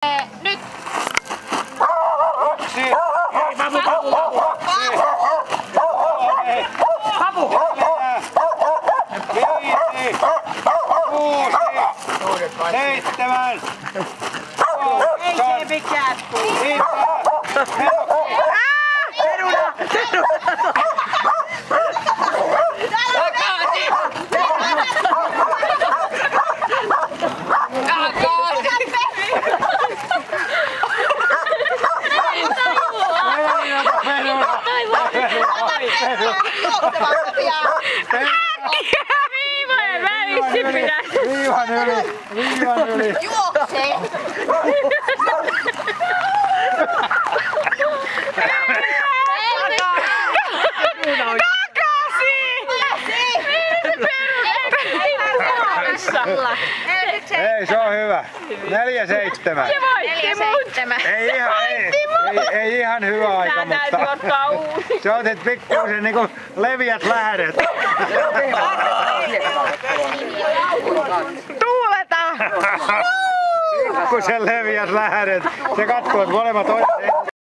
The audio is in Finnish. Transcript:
Nyt! Yksi! Hei, Papu! Papu! Viisi! Kuusi! Seitsemän! Ei se mikään tule. Peruna! Viivainen välissä pitäisi. Viivan yli! Juoksee! Ei, se on hyvä. 4-7. Ei ihan hyvä aika, mutta se on sit pikkuisen niinku leviät lähdet. Tuuleta! Pikkuisen leviät lähdet. Se katsoo, että molemmat oikein.